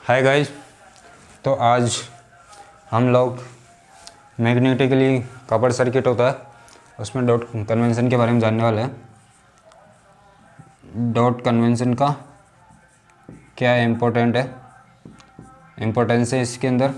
Hi guys. तो आज हम लोग मैग्नेटिकली कपल्ड सर्किट होता है उसमें डॉट कन्वेंशन के बारे में जानने वाले हैं। डॉट कन्वेंशन का क्या इम्पोर्टेंट है, इम्पोर्टेंस है इसके अंदर,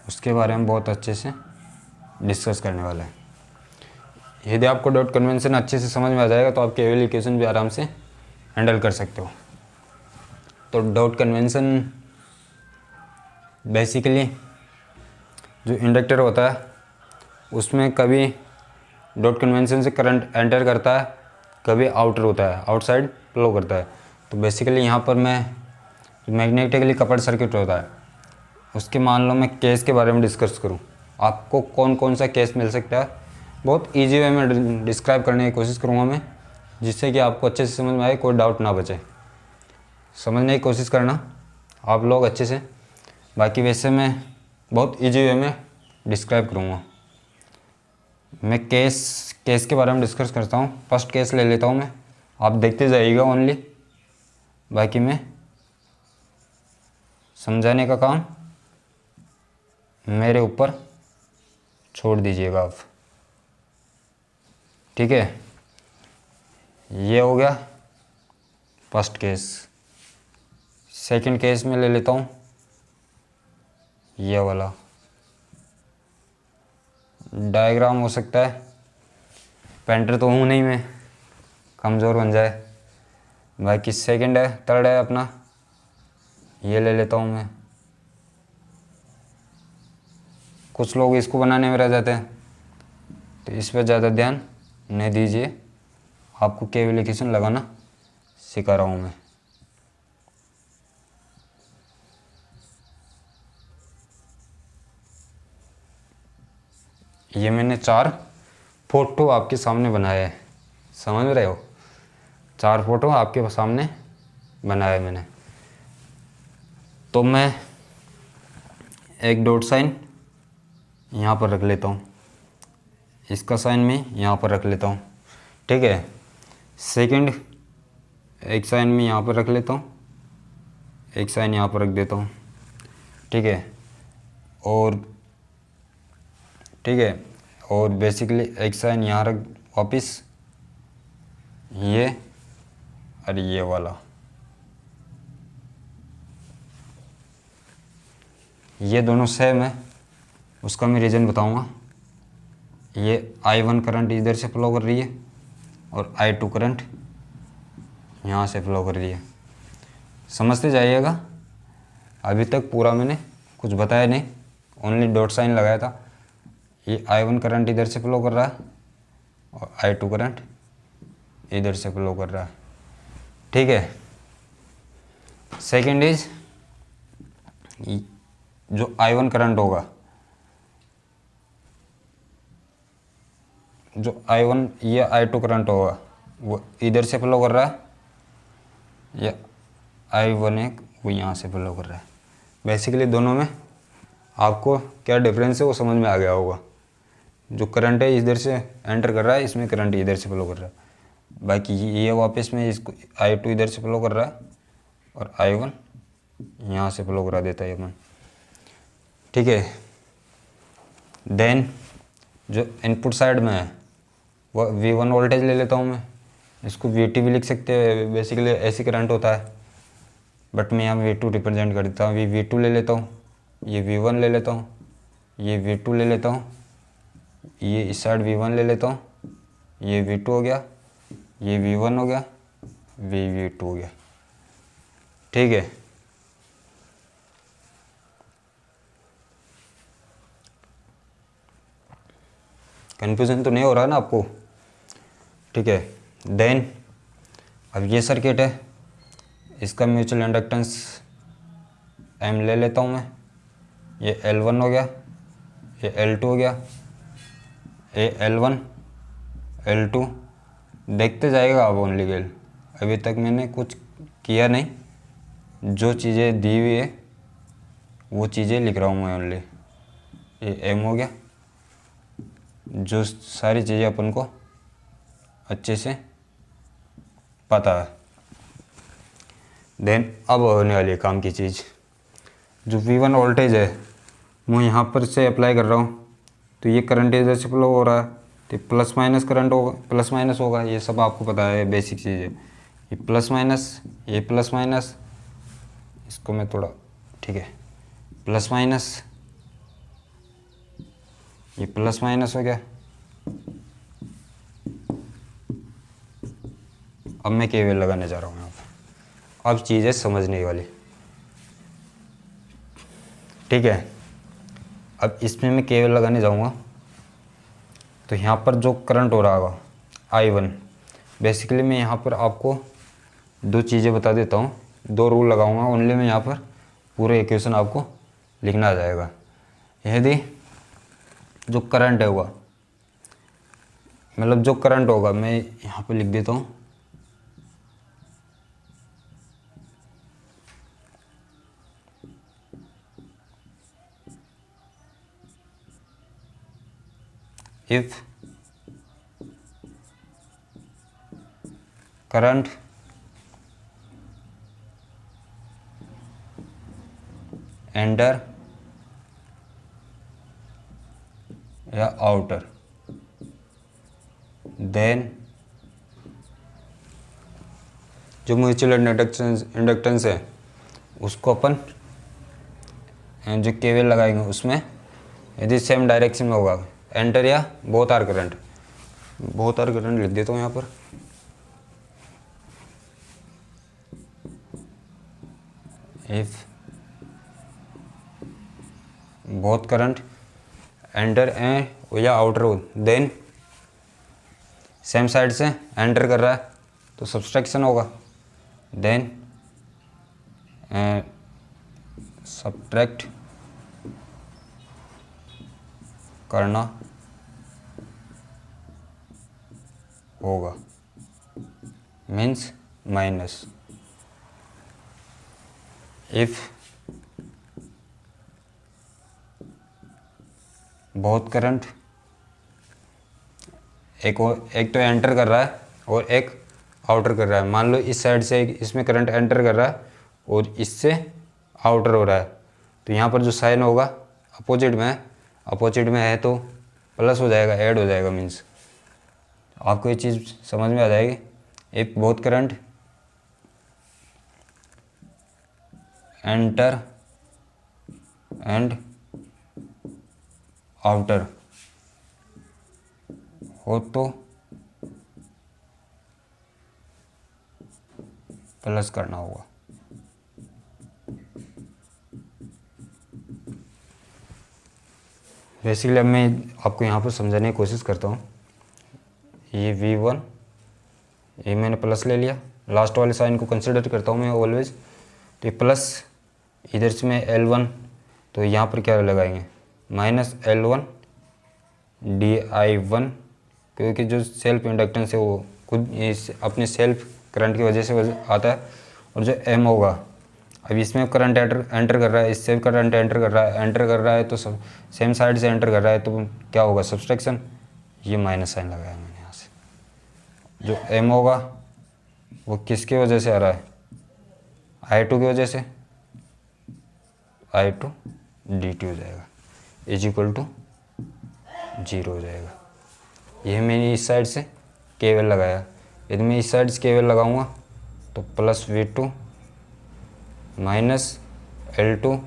उसके बारे में बहुत अच्छे से डिस्कस करने वाले हैं। यदि आपको डॉट कन्वेंशन अच्छे से समझ में आ जाएगा तो आप केवल इक्वेशन भी आराम से हैंडल कर सकते हो। तो डॉट कन्वेंशन बेसिकली जो इंडक्टर होता है उसमें कभी डॉट कन्वेंशन से करंट एंटर करता है, कभी आउटर होता है, आउटसाइड फ्लो करता है। तो बेसिकली यहाँ पर मैं मैग्नेटिकली कपल्ड सर्किट होता है उसके मान लो मैं केस के बारे में डिस्कस करूँ, आपको कौन कौन सा केस मिल सकता है बहुत इजी वे में डिस्क्राइब करने की कोशिश करूँगा मैं, जिससे कि आपको अच्छे से समझ में आए, कोई डाउट ना बचे। समझने की कोशिश करना आप लोग अच्छे से, बाकी वैसे मैं बहुत इजी वे में डिस्क्राइब करूँगा। मैं केस के बारे में डिस्कस करता हूँ। फर्स्ट केस ले लेता हूँ मैं, आप देखते जाइएगा ओनली, बाकी मैं समझाने का काम मेरे ऊपर छोड़ दीजिएगा आप, ठीक है। ये हो गया फर्स्ट केस। सेकंड केस में ले लेता हूँ ये वाला डायग्राम, हो सकता है पेंटर तो हूँ नहीं मैं, कमज़ोर बन जाए। बाकी सेकंड है, थर्ड है अपना, ये ले लेता हूँ मैं। कुछ लोग इसको बनाने में रह जाते हैं तो इस पर ज़्यादा ध्यान नहीं दीजिए, आपको केवल इक्वेशन लगाना सिखा रहा हूँ मैं। ये मैंने 4 फोटो आपके सामने बनाया है, समझ रहे हो, 4 फोटो आपके सामने बनाया मैंने। तो मैं एक डॉट साइन यहाँ पर रख लेता हूँ, इसका साइन मैं यहाँ पर रख लेता हूँ, ठीक है। सेकंड एक साइन मैं यहाँ पर रख लेता हूँ, एक साइन यहाँ पर रख देता हूँ, ठीक है। और बेसिकली एक साइन यहाँ रख वापस, ये और ये वाला, ये दोनों सेम है, उसका मैं रीज़न बताऊंगा। ये I1 करंट इधर से फ्लो कर रही है और I2 करंट यहाँ से फ्लो कर रही है, समझते जाइएगा। अभी तक पूरा मैंने कुछ बताया नहीं, ओनली डॉट साइन लगाया था। ये I1 करंट इधर से फ्लो कर रहा है और I2 करंट इधर से फ्लो कर रहा है, ठीक है। सेकेंड इज जो I1 करंट होगा, जो I1 या I2 करंट होगा वो इधर से फ्लो कर रहा है, या I1 है वो यहाँ से फ्लो कर रहा है। बेसिकली दोनों में आपको क्या डिफरेंस है वो समझ में आ गया होगा। जो करंट है इधर से एंटर कर रहा है, इसमें करंट इधर से फ्लो कर रहा है। बाकी ये वापस में इसको I2 इधर से फ्लो कर रहा है और I1 यहाँ से फ्लो करा देता है अपन, ठीक है। देन जो इनपुट साइड में है वो V1 वोल्टेज ले लेता हूँ मैं, इसको VT भी लिख सकते हैं, बेसिकली ऐसी करंट होता है, बट मैं यहाँ V2 रिप्रेजेंट कर देता हूँ। V2 ले लेता हूँ, ये V1 ले लेता हूँ, ये V2 ले लेता हूँ, ये इस साइड V1 ले लेता हूँ, ये V2 हो गया, ये V1 हो गया, V2 हो गया, ठीक है। कन्फ्यूजन तो नहीं हो रहा ना आपको, ठीक है। देन अब ये सर्किट है, इसका म्यूचुअल इंडक्टेंस M ले लेता हूँ मैं, ये L1 हो गया, ये L2 हो गया, ये L1 L2 देखते जाएगा आप ओनली गेल। अभी तक मैंने कुछ किया नहीं, जो चीज़ें दी हुई है वो चीज़ें लिख रहा हूँ मैं ओनली। ये M हो गया, जो सारी चीज़ें अपन को अच्छे से पता है। देन अब होने वाली है काम की चीज़, जो V1 वोल्टेज है मैं यहाँ पर से अप्लाई कर रहा हूँ, तो ये करंट इधर से फ्लो हो रहा है, तो प्लस माइनस करंट होगा, प्लस माइनस होगा, ये सब आपको पता है, बेसिक चीज़ है। ये प्लस माइनस, ये प्लस माइनस, इसको मैं थोड़ा, ठीक है, प्लस माइनस, ये प्लस माइनस हो गया। अब मैं केवीएल लगाने जा रहा हूँ यहाँ पर। अब चीज़ है समझने वाली, ठीक है। अब इसमें मैं केवीएल लगाने जाऊँगा, तो यहाँ पर जो करंट हो रहा होगा I1, बेसिकली मैं यहाँ पर आपको दो चीज़ें बता देता हूँ, दो रूल लगाऊंगा ओनली। मैं यहाँ पर पूरे इक्वेशन आपको लिखना आ जाएगा। यदि जो करंट है हुआ, मतलब जो करंट होगा, मैं यहाँ पर लिख देता हूँ, इफ करंट एंटर या आउटर, देन जो म्यूचुअल इंडक्टेंस है उसको अपन जो केवीएल लगाएंगे उसमें, यदि सेम डायरेक्शन में होगा, एंटर या both are current, both are current लिख देता हूँ यहाँ पर। इफ बोथ करंट एंटर या आउटर हो, देन सेम साइड से एंटर कर रहा है तो सब्सट्रैक्शन होगा, देन सब्ट्रैक्ट करना होगा, मीन्स माइनस। इफ बहुत करंट, एक तो एंटर कर रहा है और एक आउटर कर रहा है, मान लो इस साइड से इसमें करंट एंटर कर रहा है और इससे आउटर हो रहा है, तो यहाँ पर जो साइन होगा अपोजिट में है, अपोजिट में है तो प्लस हो जाएगा, ऐड हो जाएगा, मीन्स आपको ये चीज़ समझ में आ जाएगी। If both current enter and outer हो तो प्लस करना होगा। बेसिकली अब मैं आपको यहाँ पर समझाने की कोशिश करता हूँ। ये V1, ये मैंने प्लस ले लिया, लास्ट वाले साइन को कंसिडर करता हूँ मैं ऑलवेज, तो ये प्लस, इधर से मैं L1, तो यहाँ पर क्या लगाएंगे, माइनस L1 DI1, क्योंकि जो सेल्फ इंडक्टेंस है वो खुद इस अपने सेल्फ करंट की वजह से आता है, और जो M होगा, अब इसमें करंट एंटर कर रहा है, इससे करंट एंटर कर रहा है तो सब सेम साइड से एंटर कर रहा है, तो क्या होगा, सब्सट्रैक्शन। ये माइनस साइन लगाया मैंने यहाँ से। जो M होगा वो किसकी वजह से आ रहा है, I2 की वजह से, I2 dt हो जाएगा, इज इक्वल टू 0 हो जाएगा। यह मैंने इस साइड से केवीएल लगाया। यदि मैं इस साइड से केवीएल लगाऊंगा तो plus V2 minus L2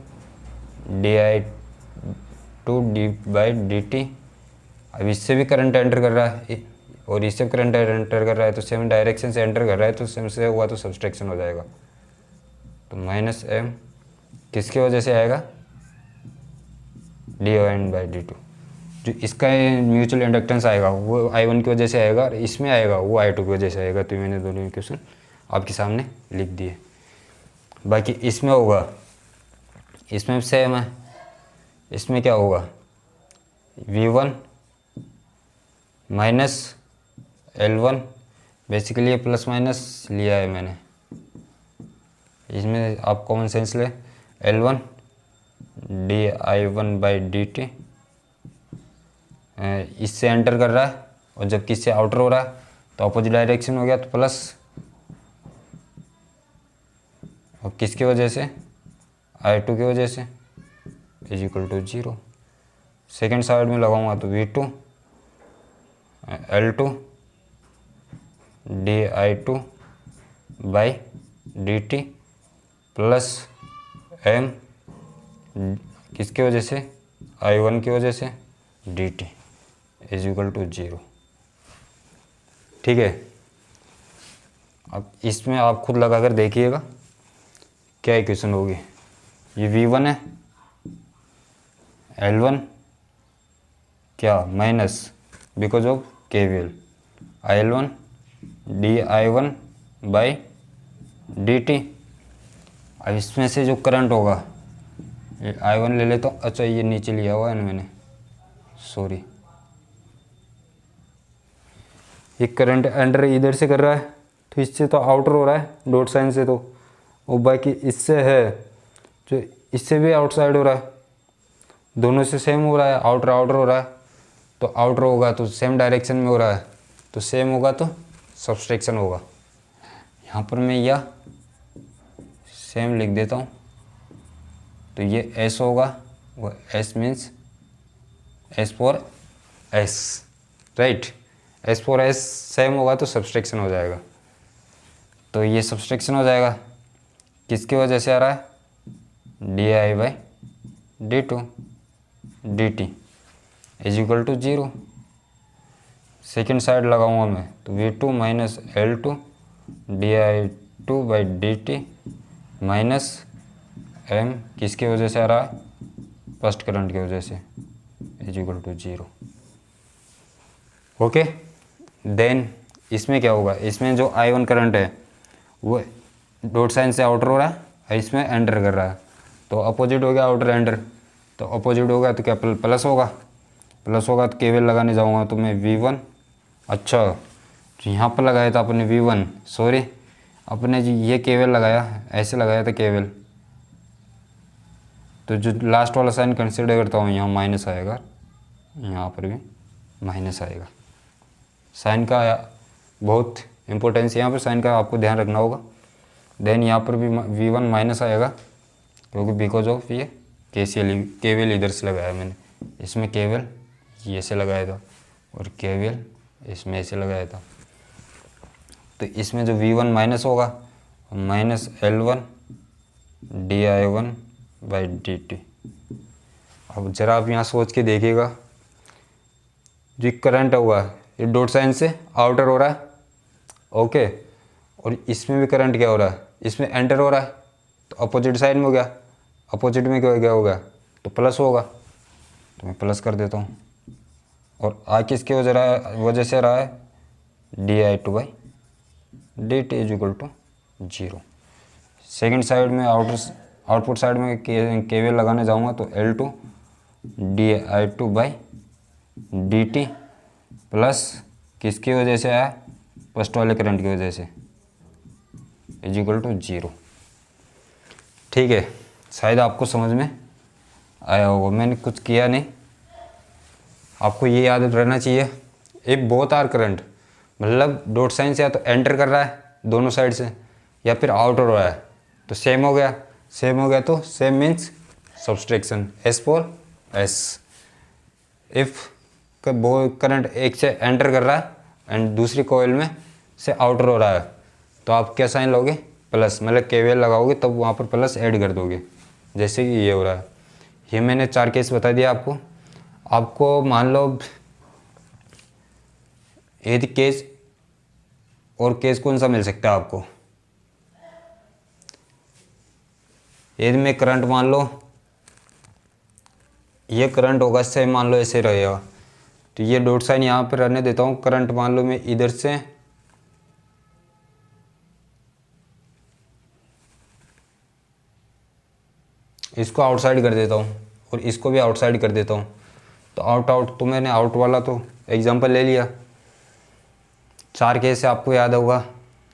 DI2 dt। अब इससे भी करंट एंटर कर रहा है और इससे करंट एंटर कर रहा है, तो सेम डायरेक्शन से एंटर कर रहा है, तो सेम से हुआ तो सब्सट्रैक्शन हो जाएगा। तो माइनस M किसकी वजह से आएगा, dy/dt। जो इसका म्यूचुअल इंडक्टेंस आएगा वो I1 की वजह से आएगा, और इसमें आएगा वो I2 की वजह से आएगा। तो मैंने दोनों इक्वेशन आपके सामने लिख दिए। बाकी इसमें होगा, इसमें सेम है, इसमें क्या होगा, V1 माइनस L1, बेसिकली ये प्लस माइनस लिया है मैंने, इसमें आप कॉमन सेंस ले, L1 DI1/dt, इससे एंटर कर रहा है और जबकि इससे आउटर हो रहा है तो अपोजिट डायरेक्शन हो गया, तो प्लस और किसकी वजह से, I2 की वजह से, is equal to 0। Second side में लगाऊंगा तो V2 L2 di2 by dt plus m किसकी वजह से, I1 की वजह से, dt इज इक्वल टू 0। ठीक है, अब इसमें आप खुद लगा कर देखिएगा क्या इक्वेशन होगी। ये V1 है, L1 क्या minus because of KVL IL1 di1 by dt। अब इसमें से जो करंट होगा, ये I1 ले लेता हूँ। अच्छा ये नीचे लिया हुआ है ना मैंने, सॉरी। ये करंट एंटर इधर से कर रहा है तो इससे तो आउटर हो रहा है डॉट साइन से, तो और बाकी इससे है जो इससे भी आउटसाइड हो रहा है, दोनों से सेम हो रहा है, आउटर आउटर हो रहा है। तो आउटर होगा तो सेम डायरेक्शन में हो रहा है, तो सेम होगा तो सब्सट्रैक्शन होगा। यहाँ पर मैं यह सेम लिख देता हूँ, तो ये S होगा, वो S means S for S, right. S for S same होगा तो सब्सट्रैक्शन हो जाएगा। तो ये सब्सट्रैक्शन हो जाएगा, किसकी वजह से आ रहा है, di by d2 dt is equal to 0। Second side लगाऊंगा मैं तो V2 minus L2 di2 by dt minus m किसकी वजह से आ रहा है, फर्स्ट करंट की वजह से, is equal to 0। Okay, then इसमें क्या होगा, इसमें जो I1 करंट है वो डॉट साइन से आउटर हो रहा है और इसमें एंटर कर रहा है, तो अपोजिट हो गया आउटर एंटर। तो अपोजिट होगा तो क्या प्लस होगा, प्लस होगा तो केवल लगाने जाऊंगा तो मैं V1, अच्छा तो यहाँ पर लगाया था अपने V1, सॉरी अपने जी ये केवल लगाया, ऐसे लगाया था केवल, तो जो लास्ट वाला साइन कंसिडर करता हूँ यहाँ माइनस आएगा, यहाँ पर भी माइनस आएगा। साइन का बहुत इम्पोर्टेंस यहाँ पर, साइन का आपको ध्यान रखना होगा। देन यहाँ पर भी V1 माइनस आएगा क्योंकि बिकॉज ऑफ ये केवल इधर से लगाया मैंने, इसमें केवल ये से लगाया था और केवल इसमें ऐसे लगाया था। तो इसमें जो V1 माइनस होगा minus L1 di1 by dt। अब जरा आप यहाँ सोच के देखिएगा, जो करंट होगा ये डॉट साइन से आउटर हो रहा है, ओके, और इसमें भी करंट क्या हो रहा है, इसमें एंटर हो रहा है, तो अपोजिट साइड में हो गया, अपोजिट में क्या होगा तो प्लस होगा, तो मैं प्लस कर देता हूँ। और आ किसके वजह से रहा है, di2 by dt is equal to 0। Second side में आउटपुट साइड में केवल लगाने जाऊँगा तो L2 di2 by dt plus किसकी वजह से आया, फर्स्ट वाले करंट की वजह से, इज इक्वल टू 0। ठीक है, शायद आपको समझ में आया होगा, मैंने कुछ किया नहीं। आपको ये याद रहना चाहिए, एक बोथ आर करंट मतलब डॉट साइन से या तो एंटर कर रहा है दोनों साइड से या फिर आउटर हो रहा है, तो सेम हो गया, सेम हो गया तो same means subtraction, S for S। If current एक से एंटर कर रहा है एंड दूसरी कॉइल में से आउटर हो रहा है, तो आप क्या साइन लोगे, प्लस, मतलब केवीएल लगाओगे तब वहाँ पर प्लस ऐड कर दोगे, जैसे कि ये हो रहा है। ये मैंने 4 केस बता दिया आपको। आपको मान लो यदि केस और केस कौन सा मिल सकता है आपको, यदि मैं करंट मान लो ये करंट होगा, इससे मान लो ऐसे रहेगा, तो ये डॉट साइन यहाँ पर रहने देता हूँ। करंट मान लो मैं इधर से इसको आउटसाइड कर देता हूँ और इसको भी आउटसाइड कर देता हूँ, तो आउट तो मैंने आउट वाला तो एग्जांपल ले लिया। 4 केस से आपको याद होगा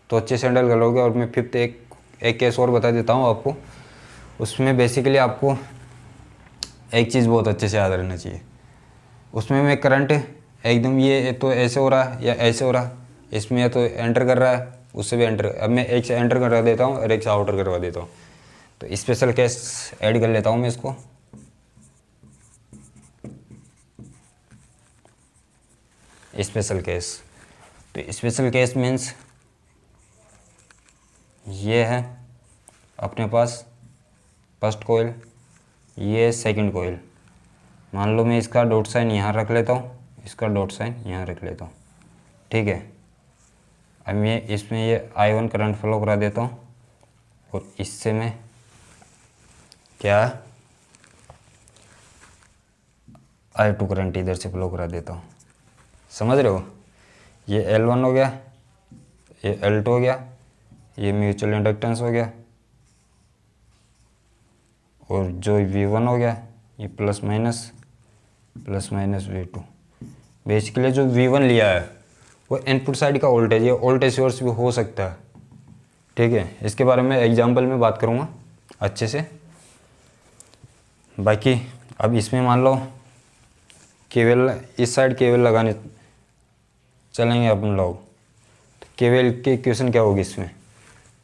तो अच्छे से हैंडल कर लोगे। और मैं फिफ्थ एक केस और बता देता हूँ आपको। उसमें बेसिकली आपको एक चीज़ बहुत अच्छे से याद रहना चाहिए। उसमें मैं करंट एकदम ये तो ऐसे हो रहा है या ऐसे हो रहा है, इसमें या तो एंटर कर रहा है उससे भी एंटर, अब मैं एक से एंटर करवा देता हूँ और एक से आउटर करवा देता हूँ। तो स्पेशल केस ऐड कर लेता हूँ मैं इसको। स्पेशल केस, तो स्पेशल केस मीन्स ये है अपने पास फर्स्ट कोयल, ये सेकंड कोयल। मान लो मैं इसका डॉट साइन यहाँ रख लेता हूँ, इसका डॉट साइन यहाँ रख लेता हूँ, ठीक है। अब मैं इसमें ये I1 करंट फ्लो करा देता हूँ और इससे मैं क्या I2 करंट इधर से फ्लो करा देता हूँ। समझ रहे हो? ये L1 हो गया, ये L2 हो गया, ये म्यूचुअल इंडक्टेंस हो गया, और जो V1 हो गया ये प्लस माइनस V2। बेसिकली जो V1 लिया है वो इनपुट साइड का वोल्टेज है, वोल्टेज सोर्स भी हो सकता है, ठीक है। इसके बारे में एग्जांपल में बात करूँगा अच्छे से। बाकी अब इसमें मान लो केवल इस साइड केवल लगाने चलेंगे अपन लोग, तो केवल की इक्वेशन क्या होगी इसमें,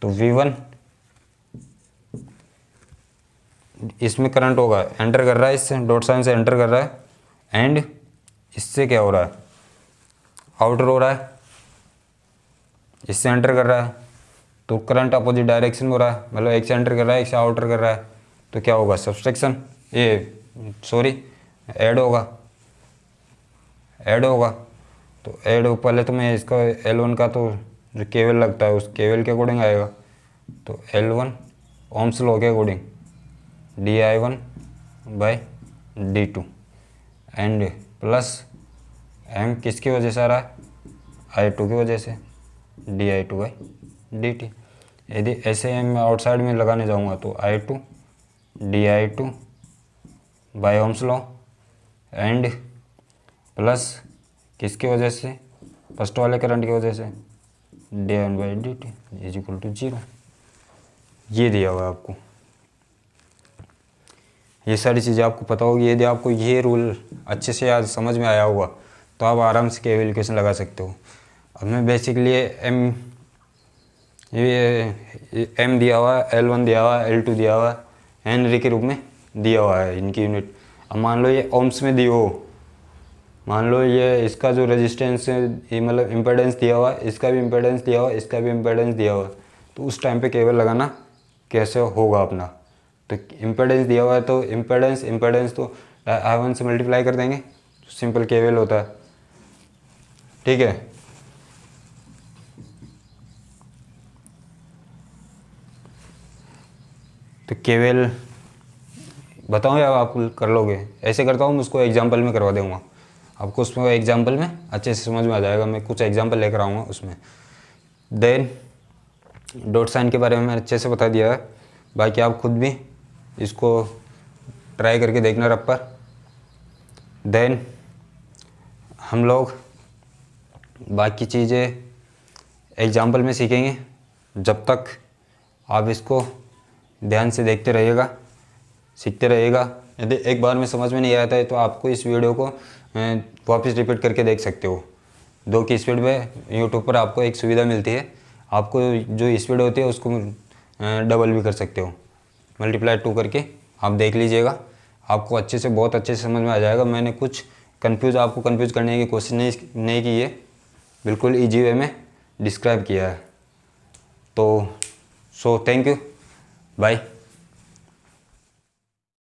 तो V1 इसमें करंट होगा, एंटर कर रहा है, इससे डॉट साइन से एंटर कर रहा है, एंड इससे क्या हो रहा है, आउटर हो रहा है, इससे एंटर कर रहा है, तो करंट अपोजिट डायरेक्शन में हो रहा है, मतलब एक से एंटर कर रहा है एक से आउटर कर रहा है, तो क्या होगा, सब्सट्रैक्शन, ऐड होगा। तो ऐड हो, पहले तो मैं इसका L1 का तो जो केवल लगता है उस केवल के अकॉर्डिंग आएगा, तो L1 ओम्स लॉ के according di1/dt and plus M किसकी वजह से आ रहा है, I2 की वजह से, di2/dt। यदि ऐसे मैं आउटसाइड में लगाने जाऊंगा तो I2 di2/ओम्स लॉ एंड प्लस किसकी वजह से, फर्स्ट वाले करंट की वजह से, di1/dt इज इक्वल टू 0। ये दिया हुआ है आपको, ये सारी चीज़ें आपको पता होगी। यदि आपको ये रूल अच्छे से याद समझ में आया होगा तो आप आराम से केवल इक्वेशन लगा सकते हो। अब मैं बेसिकली M दिया हुआ है, L1 दिया हुआ है, L2 दिया हुआ है, हेनरी के रूप में दिया हुआ है इनकी यूनिट। अब मान लो ये ओम्स में दी हो, मान लो ये इसका जो रेजिस्टेंस है, ये मतलब इम्पेडेंस दिया हुआ है, इसका भी इम्पेडेंस दिया हुआ है, इसका भी इम्पेडेंस दिया हुआ है, तो उस टाइम पे केवल लगाना कैसे होगा अपना, तो इम्पेडेंस दिया हुआ है तो इम्पेडेंस तो I1 से मल्टीप्लाई कर देंगे, तो सिंपल केवल होता है, ठीक है। तो केवल बताऊँ या आप कर लोगे, ऐसे करता हूँ, उसको एग्जाम्पल में करवा दूँगा आपको, उसमें एग्जाम्पल में अच्छे से समझ में आ जाएगा। मैं कुछ एग्जाम्पल लेकर आऊँगा उसमें। देन डॉट साइन के बारे में मैंने अच्छे से बता दिया है, बाकी आप खुद भी इसको ट्राई करके देखना रब पर। देन हम लोग बाकी चीज़ें एग्जाम्पल में सीखेंगे, जब तक आप इसको ध्यान से देखते रहिएगा, सीखते रहिएगा। यदि एक बार में समझ में नहीं आता है तो आपको इस वीडियो को वापस रिपीट करके देख सकते हो। 2 की स्पीड में यूट्यूब पर आपको एक सुविधा मिलती है, आपको जो स्पीड होती है उसको डबल भी कर सकते हो, मल्टीप्लाई 2 करके आप देख लीजिएगा, आपको अच्छे से बहुत अच्छे से समझ में आ जाएगा। मैंने कुछ आपको कंफ्यूज करने की कोशिश नहीं की है, बिल्कुल ईजी वे में डिस्क्राइब किया है। तो थैंक यू, बाय।